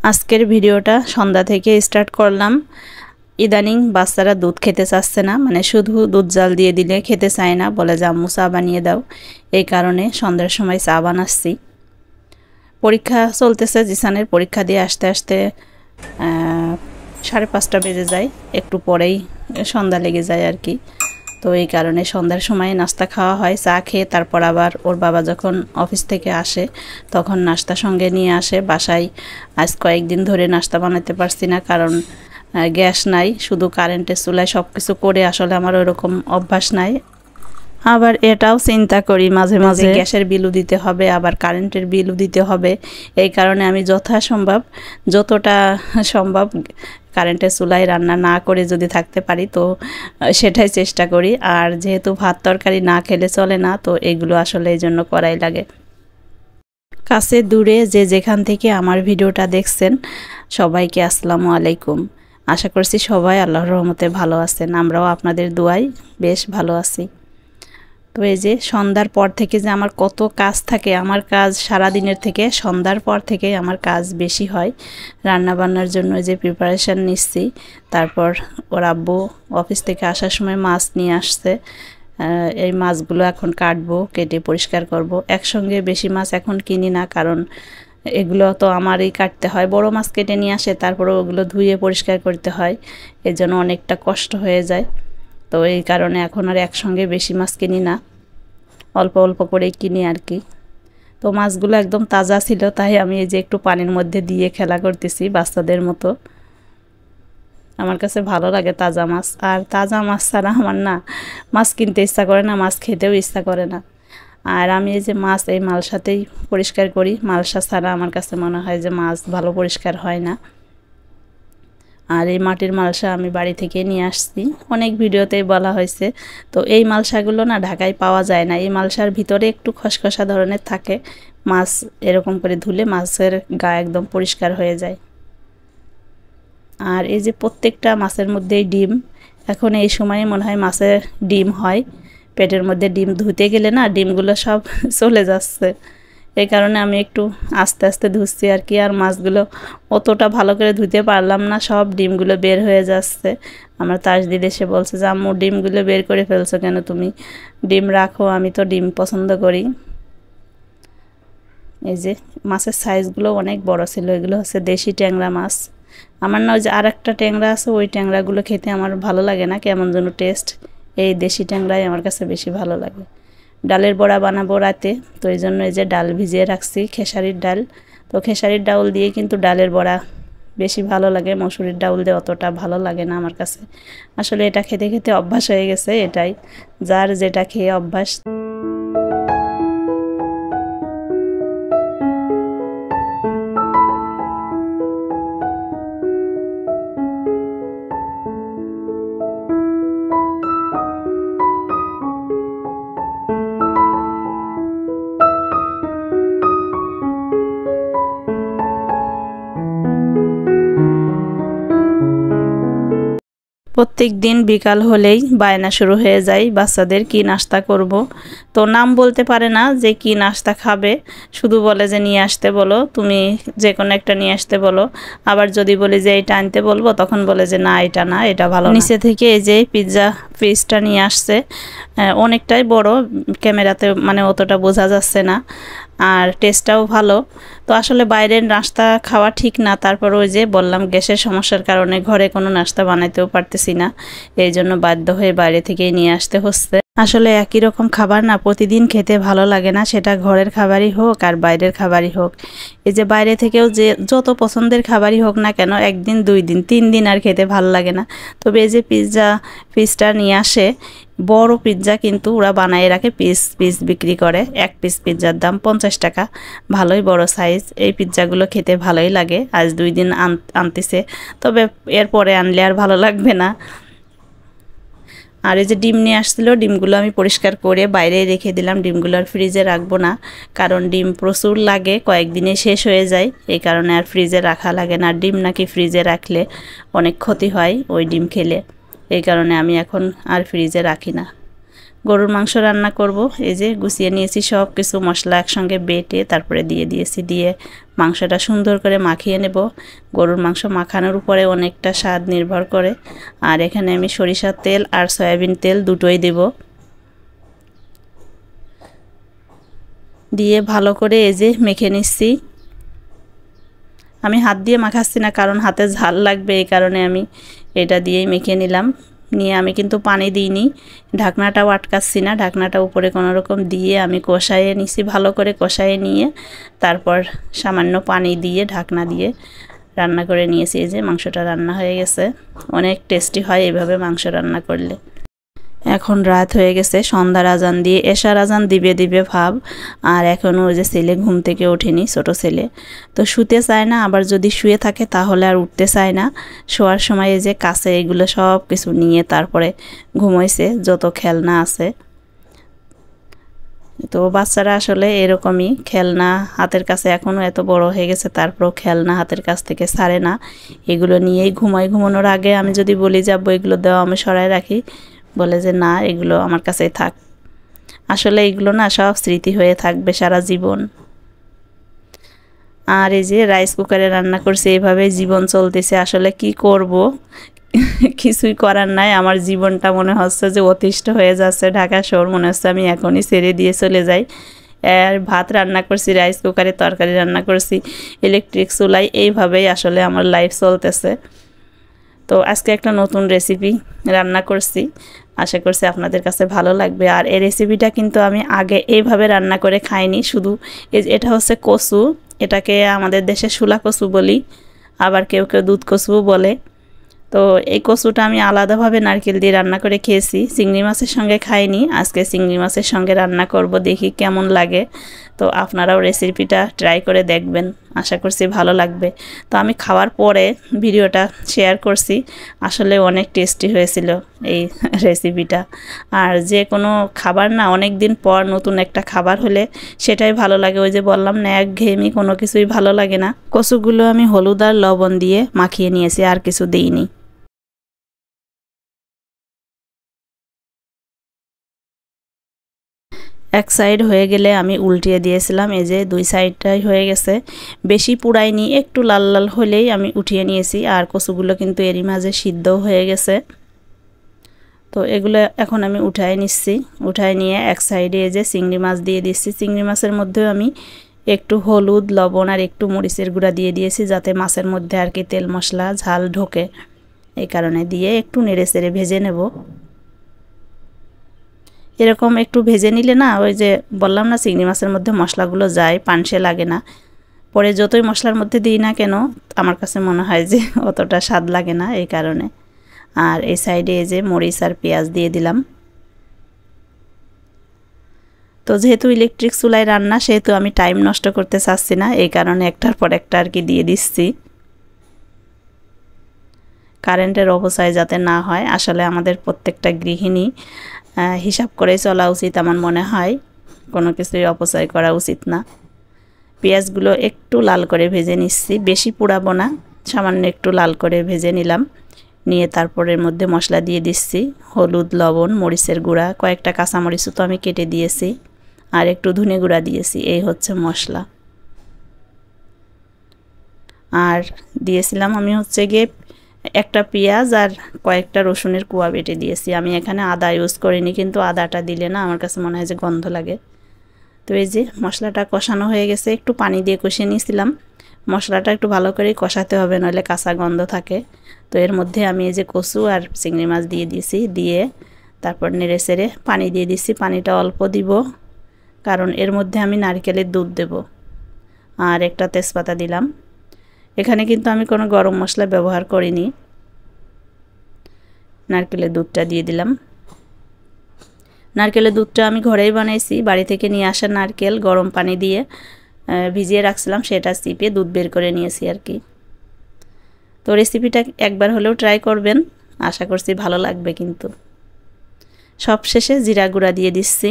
আজকের ভিডিওটা সন্ধ্যা থেকে স্টার্ট করলাম। ইদানিং বাচ্চারা দুধ খেতে চাচ্ছে না, মানে শুধু দুধ জাল দিয়ে দিলে খেতে চায় না, বলে যে আম্মু চা বানিয়ে দাও। এই কারণে সন্ধ্যার সময় চা বানাচ্ছি। পরীক্ষা চলতেছে, জিসানের পরীক্ষা দিয়ে আসতে আসতে 5:30 বেজে যায়, একটু পরেই সন্ধ্যা লেগে যায় আর কি। তো এই কারণে সন্ধ্যার সময় নাস্তা খাওয়া হয়, চা খেয়ে তারপর আবার ওর বাবা যখন অফিস থেকে আসে তখন নাস্তা সঙ্গে নিয়ে আসে বাসায়। আজ কয়েকদিন ধরে নাস্তা বানাতে পারছি না, কারণ গ্যাস নাই, শুধু কারেন্টের চুলায় সব কিছু করে আসলে আমার ওরকম অভ্যাস নাই। আবার এটাও চিন্তা করি মাঝে মাঝে গ্যাসের বিলও দিতে হবে, আবার কারেন্টের বিলও দিতে হবে। এই কারণে আমি যতটা সম্ভব কারেন্টের চুলায় রান্না না করে যদি থাকতে পারি তো সেটাই চেষ্টা করি। আর যেহেতু ভাত তরকারি না খেলে চলে না, তো এগুলো আসলে এই জন্য করাই লাগে। কাছে দূরে যে যেখান থেকে আমার ভিডিওটা দেখছেন সবাইকে আসসালামু আলাইকুম। আশা করছি সবাই আল্লাহর রহমতে ভালো আছেন, আমরাও আপনাদের দোয়ায় বেশ ভালো আছি। তো এই যে সন্ধ্যার পর থেকে যে আমার কত কাজ থাকে, আমার কাজ সারা দিনের থেকে সন্ধ্যার পর থেকে আমার কাজ বেশি হয়। রান্না বান্নার জন্য যে প্রিপারেশান নিচ্ছি, তারপর ওর আব্বু অফিস থেকে আসার সময় মাছ নিয়ে আসছে। এই মাছগুলো এখন কাটবো, কেটে পরিষ্কার করব। একসঙ্গে বেশি মাছ এখন কিনি না, কারণ এগুলো তো আমারই কাটতে হয়। বড় মাছ কেটে নিয়ে আসে, তারপরে ওগুলো ধুয়ে পরিষ্কার করতে হয়, এর জন্য অনেকটা কষ্ট হয়ে যায়। তো এই কারণে এখন আর একসঙ্গে বেশি মাছ কিনি না, অল্প অল্প করেই কিনি আর কি। তো মাছগুলো একদম তাজা ছিল, তাই আমি এই যে একটু পানির মধ্যে দিয়ে খেলা করতেছি বাচ্চাদের মতো। আমার কাছে ভালো লাগে তাজা মাছ, আর তাজা মাছ ছাড়া আমার না মাছ কিনতে ইচ্ছা করে না, মাছ খেতেও ইচ্ছা করে না। আর আমি এই যে মাছ এই মালসাতেই পরিষ্কার করি, মালসা ছাড়া আমার কাছে মনে হয় যে মাছ ভালো পরিষ্কার হয় না। আর এই মাটির মালসা আমি বাড়ি থেকে নিয়ে আসছি, অনেক ভিডিওতেই বলা হয়েছে। তো এই মালসাগুলো না ঢাকায় পাওয়া যায় না, এই মালসার ভিতরে একটু খসখসা ধরনের থাকে। মাছ এরকম করে ধুলে মাছের গা একদম পরিষ্কার হয়ে যায়। আর এই যে প্রত্যেকটা মাছের মধ্যেই ডিম, এখন এই সময়ে মনে হয় মাছের ডিম হয়। পেটের মধ্যে ডিম ধুতে গেলে না ডিমগুলো সব চলে যাচ্ছে, এই কারণে আমি একটু আস্তে আস্তে ধুচ্ছি আর কি। আর মাছগুলো অতটা ভালো করে ধুতে পারলাম না, সব ডিমগুলো বের হয়ে যাচ্ছে। আমার তাসদিদ এসে বলছে যে আম্মু ডিমগুলো বের করে ফেলছো কেন তুমি, ডিম রাখো, আমি তো ডিম পছন্দ করি। এই যে মাছের সাইজগুলো অনেক বড় ছিল, এগুলো হচ্ছে দেশি ট্যাংরা মাছ। আমার না ওই যে আর একটা ট্যাংরা আছে, ওই ট্যাংরাগুলো খেতে আমার ভালো লাগে না, কেমন যেন টেস্ট। এই দেশি ট্যাংরাই আমার কাছে বেশি ভালো লাগে। ডালের বড়া বানাবো রাতে, তো এই জন্য এই যে ডাল ভিজিয়ে রাখছি, খেসারির ডাল। তো খেসারির ডাউল দিয়ে কিন্তু ডালের বড়া বেশি ভালো লাগে, মসুরির ডাউল দিয়ে অতটা ভালো লাগে না আমার কাছে। আসলে এটা খেতে খেতে অভ্যাস হয়ে গেছে, এটাই যার যেটা খেয়ে অভ্যাস। প্রত্যেক দিন বিকাল হলেই বায়না শুরু হয়ে যায় বাচ্চাদের কি নাস্তা করব। তো নাম বলতে পারে না যে কি নাস্তা খাবে, শুধু বলে যে নিয়ে আসতে বলো, তুমি যে কোনো একটা নিয়ে আসতে বলো। আবার যদি বলি যে এটা আনতে বলবো, তখন বলে যে না এটা না, এটা ভালো না। নিচে থেকে এই যে পিৎজা পিসটা নিয়ে আসছে, অনেকটাই বড়, ক্যামেরাতে মানে অতটা বোঝা যাচ্ছে না, আর টেস্টটাও ভালো। তো আসলে বাইরের নাস্তা খাওয়া ঠিক না, তারপর ওই যে বললাম গ্যাসের সমস্যার কারণে ঘরে কোনো নাস্তা বানাইতেও পারতেছি না, এই জন্য বাধ্য হয়ে বাইরে থেকেই নিয়ে আসতে হচ্ছে। আসলে একই রকম খাবার না প্রতিদিন খেতে ভালো লাগে না, সেটা ঘরের খাবারই হোক আর বাইরের খাবারই হোক। এই যে বাইরে থেকেও যে যত পছন্দের খাবারই হোক না কেন, একদিন 2 দিন 3 দিন আর খেতে ভালো লাগে না। তবে এই যে পিসটা নিয়ে আসে, বড় পিৎজা কিন্তু ওরা বানায় রাখে, পিস পিস বিক্রি করে। এক পিস পিৎজার দাম 50 টাকা, ভালোই বড় সাইজ। এই পিৎজাগুলো খেতে ভালোই লাগে, আজ 2 দিন আনতেছে, তবে এরপরে আনলে আর ভালো লাগবে না। আর এই যে ডিম নিয়ে আসছিল, ডিমগুলো আমি পরিষ্কার করে বাইরে রেখে দিলাম, ডিমগুলো আর ফ্রিজে রাখবো না, কারণ ডিম প্রচুর লাগে, কয়েকদিনে শেষ হয়ে যায়, এই কারণে আর ফ্রিজে রাখা লাগে না। ডিম নাকি ফ্রিজে রাখলে অনেক ক্ষতি হয় ওই ডিম খেলে, এই কারণে আমি এখন আর ফ্রিজে রাখি না। গরুর মাংস রান্না করব। এই যে গুছিয়ে নিয়েছি সব কিছু মশলা একসঙ্গে বেটে তারপরে দিয়ে দিয়েছি, দিয়ে মাংসটা সুন্দর করে মাখিয়ে নেব। গরুর মাংস মাখানোর উপরে অনেকটা স্বাদ নির্ভর করে। আর এখানে আমি সরিষার তেল আর সয়াবিন তেল দুটোই দেব, দিয়ে ভালো করে এই যে মেখে নিচ্ছি। আমি হাত দিয়ে মাখাচ্ছি না, কারণ হাতে ঝাল লাগবে, এই কারণে আমি এটা দিয়েই মেখে নিলাম। নিয়ে আমি কিন্তু পানি দিইনি, ঢাকনাটাও আটকাচ্ছি না, ঢাকনাটা উপরে কোনো রকম দিয়ে আমি কষাইয়ে নিছি, ভালো করে কষাইয়ে নিয়ে তারপর সামান্য পানি দিয়ে ঢাকনা দিয়ে রান্না করে নিয়েছি। এই যে মাংসটা রান্না হয়ে গেছে। অনেক টেস্টি হয় এভাবে মাংস রান্না করলে। এখন রাত হয়ে গেছে, সন্ধ্যার আজান দিয়ে এশার আজান দিবে দিবে ভাব। আর এখনও ওই যে ছেলে ঘুম থেকে ওঠেনি, ছোট ছেলে তো শুতে চায় না, আবার যদি শুয়ে থাকে তাহলে আর উঠতে চায় না। শোয়ার সময় এই যে কাছে এগুলো সব কিছু নিয়ে তারপরে ঘুমাইছে, যত খেলনা আছে। তো বাচ্চারা আসলে এরকমই, খেলনা হাতের কাছে এখনও এত বড় হয়ে গেছে তারপরেও খেলনা হাতের কাছ থেকে ছাড়ে না, এগুলো নিয়েই ঘুমায়। ঘুমানোর আগে আমি যদি বলি যাবো এগুলো দেওয়া, আমি সরাই রাখি, বলে যে না এগুলো আমার কাছেই থাক। আসলে এগুলো না সব স্মৃতি হয়ে থাকবে সারা জীবন। আর এই যে রাইস কুকারে রান্না করছি, এইভাবে জীবন চলতেছে। আসলে কি করব, কিছুই করার নাই। আমার জীবনটা মনে হচ্ছে যে অতিষ্ঠ হয়ে যাচ্ছে। ঢাকা শহর মনে হচ্ছে আমি এখনই ছেড়ে দিয়ে চলে যাই। আর ভাত রান্না করছি রাইস কুকারে, তরকারি রান্না করছি ইলেকট্রিক চুলায়, এইভাবেই আসলে আমার লাইফ চলতেছে। তো আজকে একটা নতুন রেসিপি রান্না করছি, আশা করছি আপনাদের কাছে ভালো লাগবে। আর এই রেসিপিটা কিন্তু আমি আগে এইভাবে রান্না করে খাইনি। শুধু এটা হচ্ছে কচু, এটাকে আমাদের দেশে শুলা কচু বলি, আবার কেউ কেউ দুধ কচুও বলে। তো এই কচুটা আমি আলাদাভাবে নারকেল দিয়ে রান্না করে খেয়েছি, চিংড়ি মাছের সঙ্গে খাইনি। আজকে চিংড়ি মাছের সঙ্গে রান্না করব, দেখি কেমন লাগে। তো আপনারাও রেসিপিটা ট্রাই করে দেখবেন, আশা করছি ভালো লাগবে। তো আমি খাওয়ার পরে ভিডিওটা শেয়ার করছি, আসলে অনেক টেস্টি হয়েছিল এই রেসিপিটা। আর যে কোনো খাবার না অনেক দিন পর নতুন একটা খাবার হলে সেটাই ভালো লাগে। ওই যে বললাম না, একঘেয়েমি কোনো কিছুই ভালো লাগে না। কচুগুলো আমি হলুদ আর লবণ দিয়ে মাখিয়ে নিয়েছি, আর কিছু দিইনি। এক সাইড হয়ে গেলে আমি উল্টিয়ে দিয়েছিলাম, এই যে দুই সাইডটাই হয়ে গেছে। বেশি পুড়াইনি, একটু লাল লাল হলেই আমি উঠিয়ে নিয়েছি। আর কচুগুলো কিন্তু এরই মাঝে সিদ্ধও হয়ে গেছে। তো এগুলো এখন আমি উঠাই নিচ্ছি। উঠাই নিয়ে এক সাইডে এই যে চিংড়ি মাছ দিয়ে দিচ্ছি। চিংড়ি মাছের মধ্যেও আমি একটু হলুদ লবণ আর একটু মরিচের গুঁড়া দিয়ে দিয়েছি, যাতে মাছের মধ্যে আর কি তেল মশলা ঝাল ঢোকে, এই কারণে দিয়ে একটু নেড়ে চেড়ে ভেজে নেব। এরকম একটু ভেজে নিলে না, ওই যে বললাম না চিংড়ি মাছের মধ্যে মশলাগুলো যায়, পানসে লাগে না। পরে যতই মশলার মধ্যে দিই না কেন, আমার কাছে মনে হয় যে অতটা স্বাদ লাগে না, এই কারণে। আর এই সাইডে এই যে মরিচ আর পেঁয়াজ দিয়ে দিলাম। তো যেহেতু ইলেকট্রিক চুলায় রান্না, সেহেতু আমি টাইম নষ্ট করতে চাচ্ছি না, এই কারণে একটার পর একটা আর কি দিয়ে দিচ্ছি, কারেন্টের অপচয় যাতে না হয়। আসলে আমাদের প্রত্যেকটা গৃহিণী হিসাব করে চলা উচিত আমার মনে হয়, কোনো কিছুই অপচয় করা উচিত না। পেঁয়াজগুলো একটু লাল করে ভেজে নিচ্ছি, বেশি পোড়াবো না, সামান্য একটু লাল করে ভেজে নিলাম। নিয়ে তারপরের মধ্যে মশলা দিয়ে দিচ্ছি, হলুদ লবণ মরিচের গুঁড়া, কয়েকটা কাঁচামরিচও তো আমি কেটে দিয়েছি, আর একটু ধনে গুঁড়া দিয়েছি। এই হচ্ছে মশলা। আর দিয়েছিলাম আমি হচ্ছে গিয়ে একটা পেঁয়াজ আর কয়েকটা রসুনের কোয়া বেটে দিয়েছি। আমি এখানে আদা ইউজ করিনি, কিন্তু আদাটা দিলে না আমার কাছে মনে হয় যে গন্ধ লাগে। তো এই যে মশলাটা কষানো হয়ে গেছে, একটু পানি দিয়ে কষিয়ে নিয়েছিলাম। মশলাটা একটু ভালো করে কষাতে হবে, নইলে কাঁচা গন্ধ থাকে। তো এর মধ্যে আমি এই যে কচু আর চিংড়ি মাছ দিয়ে দিয়েছি, দিয়ে তারপর নেড়ে চেড়ে পানি দিয়ে দিচ্ছি। পানিটা অল্প দিব, কারণ এর মধ্যে আমি নারকেলের দুধ দেব। আর একটা তেজপাতা দিলাম। এখানে কিন্তু আমি কোনো গরম মশলা ব্যবহার করিনি। নারকেলের দুধটা দিয়ে দিলাম। নারকেলের দুধটা আমি ঘরেই বানাইছি, বাড়ি থেকে নিয়ে আসা নারকেল গরম পানি দিয়ে ভিজিয়ে রাখছিলাম, সেটা চিপে দুধ বের করে নিয়েছি আর কি। তো রেসিপিটা একবার হলেও ট্রাই করবেন, আশা করছি ভালো লাগবে। কিন্তু সব শেষে জিরা গুঁড়া দিয়ে দিচ্ছি।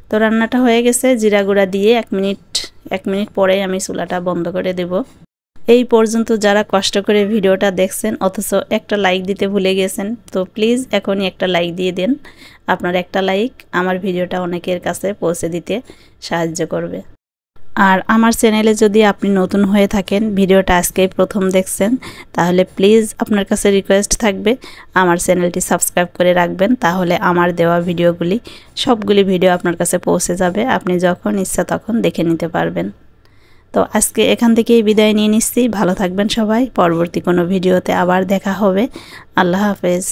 তো রান্নাটা হয়ে গেছে, জিরা গুঁড়া দিয়ে এক মিনিট পরে আমি চুলাটা বন্ধ করে দেব। এই পর্যন্ত যারা কষ্ট করে ভিডিওটা দেখছেন অথচ একটা লাইক দিতে ভুলে গেছেন, তো প্লিজ এখনই একটা লাইক দিয়ে দেন। আপনার একটা লাইক আমার ভিডিওটা অনেকের কাছে পৌঁছে দিতে সাহায্য করবে। আর আমার চ্যানেলে যদি আপনি নতুন হয়ে থাকেন, ভিডিওটা আজকেই প্রথম দেখছেন, তাহলে প্লিজ আপনার কাছে রিকোয়েস্ট থাকবে আমার চ্যানেলটি সাবস্ক্রাইব করে রাখবেন। তাহলে আমার দেওয়া ভিডিওগুলি সবগুলি ভিডিও আপনার কাছে পৌঁছে যাবে, আপনি যখন ইচ্ছা তখন দেখে নিতে পারবেন। তো আজকে এখান থেকেই বিদায় নিয়ে নিচ্ছি। ভালো থাকবেন সবাই, পরবর্তী কোনো ভিডিওতে আবার দেখা হবে। আল্লাহ হাফেজ।